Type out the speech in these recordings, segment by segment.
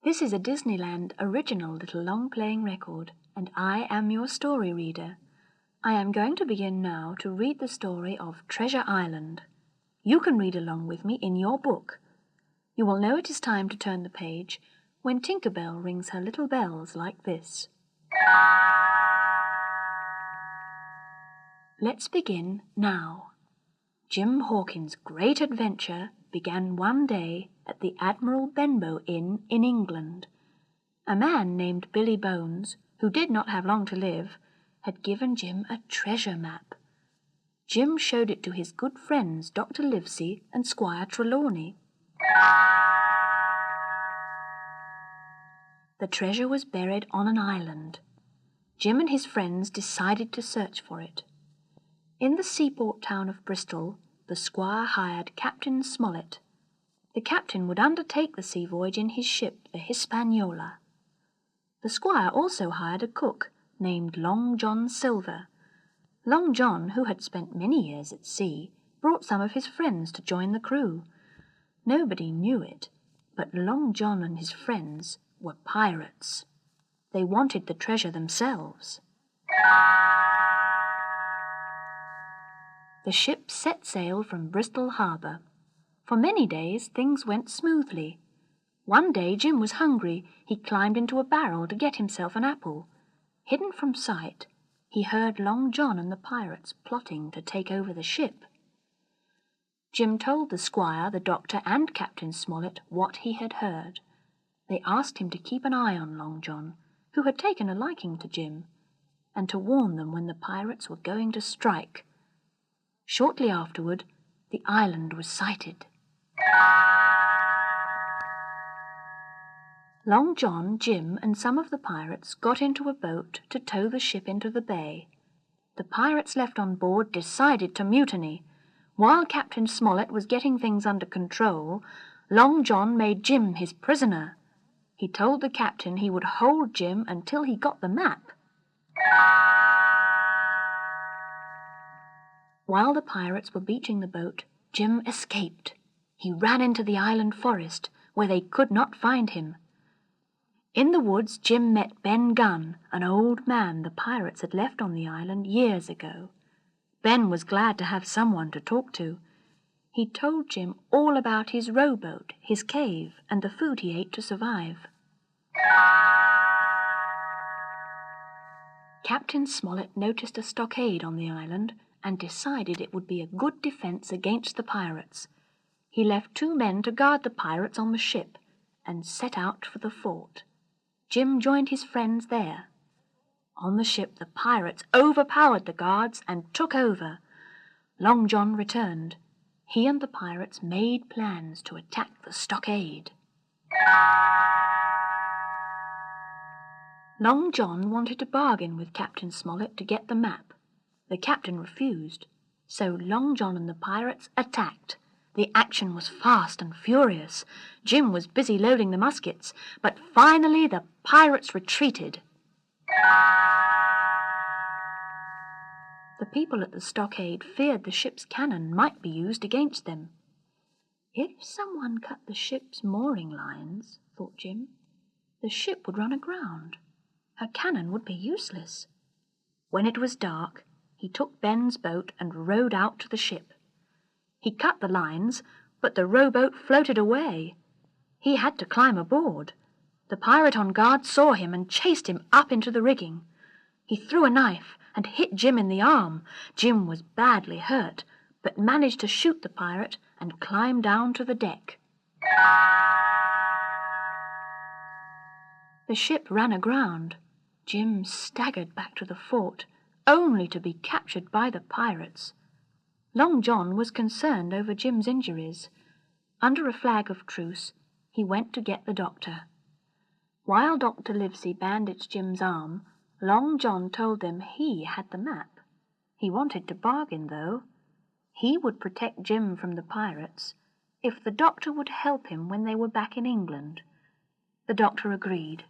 This is a Disneyland original little long-playing record, and I am your story reader. I am going to begin now to read the story of Treasure Island. You can read along with me in your book. You will know it is time to turn the page when Tinker Bell rings her little bells like this. Let's begin now. Jim Hawkins' great adventure began one day at the Admiral Benbow Inn in England. A man named Billy Bones, who did not have long to live, had given Jim a treasure map. Jim showed it to his good friends Dr. Livesey and Squire Trelawney. The treasure was buried on an island. Jim and his friends decided to search for it. In the seaport town of Bristol, the squire hired Captain Smollett. The captain would undertake the sea voyage in his ship, the Hispaniola. The squire also hired a cook named Long John Silver. Long John, who had spent many years at sea, brought some of his friends to join the crew. Nobody knew it, but Long John and his friends were pirates. They wanted the treasure themselves. The ship set sail from Bristol harbour. For many days things went smoothly. One day Jim was hungry. He climbed into a barrel to get himself an apple. Hidden from sight, he heard Long John and the pirates plotting to take over the ship. Jim told the squire, the doctor, and Captain Smollett what he had heard. They asked him to keep an eye on Long John, who had taken a liking to Jim, and to warn them when the pirates were going to strike. Shortly afterward, the island was sighted. Long John, Jim, and some of the pirates got into a boat to tow the ship into the bay. The pirates left on board decided to mutiny. While Captain Smollett was getting things under control, Long John made Jim his prisoner. He told the captain he would hold Jim until he got the map. While the pirates were beaching the boat, Jim escaped. He ran into the island forest, where they could not find him. In the woods, Jim met Ben Gunn, an old man the pirates had left on the island years ago. Ben was glad to have someone to talk to. He told Jim all about his rowboat, his cave, and the food he ate to survive. Captain Smollett noticed a stockade on the island and decided it would be a good defense against the pirates. He left 2 men to guard the pirates on the ship and set out for the fort. Jim joined his friends there. On the ship, the pirates overpowered the guards and took over. Long John returned. He and the pirates made plans to attack the stockade. Long John wanted to bargain with Captain Smollett to get the map. The captain refused, so Long John and the pirates attacked. The action was fast and furious. Jim was busy loading the muskets, but finally the pirates retreated. The people at the stockade feared the ship's cannon might be used against them. If someone cut the ship's mooring lines, thought Jim, the ship would run aground. Her cannon would be useless. When it was dark, he took Ben's boat and rowed out to the ship. He cut the lines, but the rowboat floated away. He had to climb aboard. The pirate on guard saw him and chased him up into the rigging. He threw a knife and hit Jim in the arm. Jim was badly hurt, but managed to shoot the pirate and climb down to the deck. The ship ran aground. Jim staggered back to the fort, only to be captured by the pirates. Long John was concerned over Jim's injuries. Under a flag of truce, he went to get the doctor. While Dr. Livesey bandaged Jim's arm, Long John told them he had the map. He wanted to bargain, though. He would protect Jim from the pirates if the doctor would help him when they were back in England. The doctor agreed.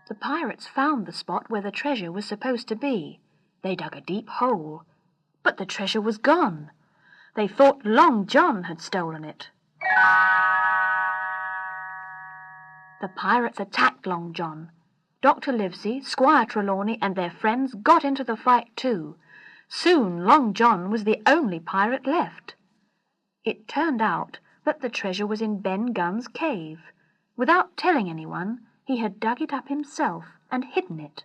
The pirates found the spot where the treasure was supposed to be. They dug a deep hole, but the treasure was gone. They thought Long John had stolen it. The pirates attacked Long John. Dr. Livesey, Squire Trelawney, and their friends got into the fight too. Soon Long John was the only pirate left. It turned out that the treasure was in Ben Gunn's cave. Without telling anyone, he had dug it up himself and hidden it.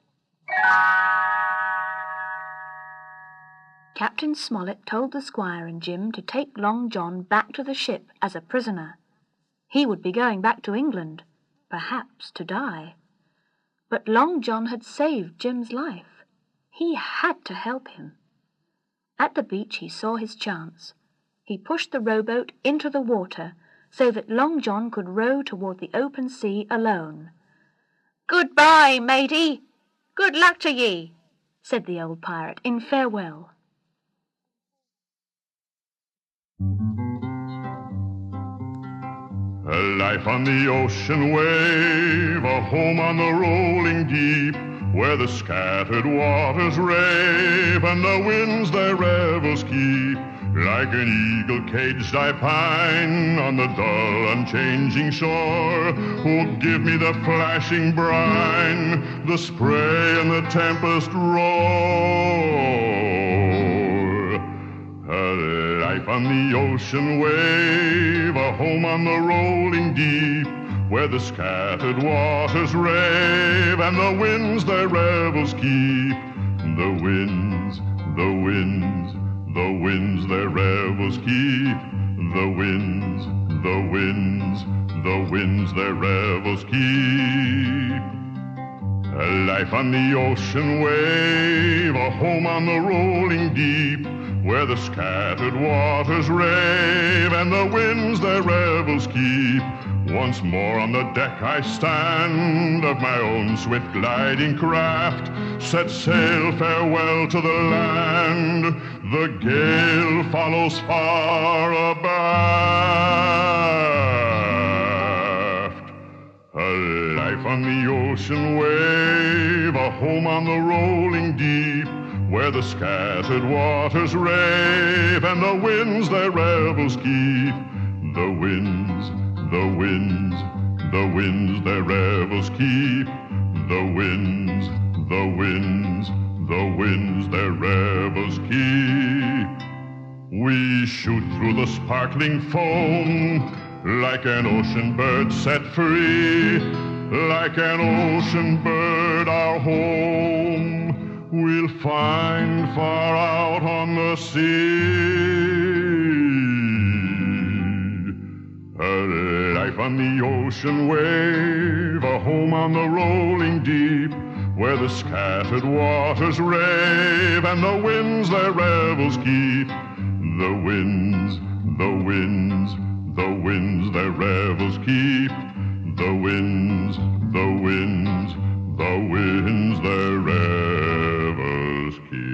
Captain Smollett told the Squire and Jim to take Long John back to the ship as a prisoner. He would be going back to England, perhaps to die. But Long John had saved Jim's life. He had to help him. At the beach he saw his chance. He pushed the rowboat into the water so that Long John could row toward the open sea alone. "Goodbye, matey! Good luck to ye," said the old pirate in farewell. A life on the ocean wave, a home on the rolling deep, where the scattered waters rave and the winds their revels keep. Like an eagle caged I pine on the dull unchanging shore. Oh, give me the flashing brine, the spray and the tempest roar. A life on the ocean wave, a home on the rolling deep, where the scattered waters rave and the winds their revels keep. The winds, the winds, the winds their revels keep. The winds, the winds, the winds their revels keep. A life on the ocean wave, a home on the rolling deep, where the scattered waters rave and the winds their revels keep. Once more on the deck I stand of my own swift gliding craft, set sail, farewell to the land, the gale follows far abaft. A life on the ocean wave, a home on the rolling deep, where the scattered waters rave and the winds their revels keep. The winds, the winds, the winds their revels keep. The winds, the winds, the winds their revels keep. We shoot through the sparkling foam like an ocean bird set free. Like an ocean bird our home we'll find far out on the sea. A life on the ocean wave, a home on the rolling deep, where the scattered waters rave and the winds their revels keep. The winds, the winds, the winds their revels keep. The winds, the winds, the winds their revels keep.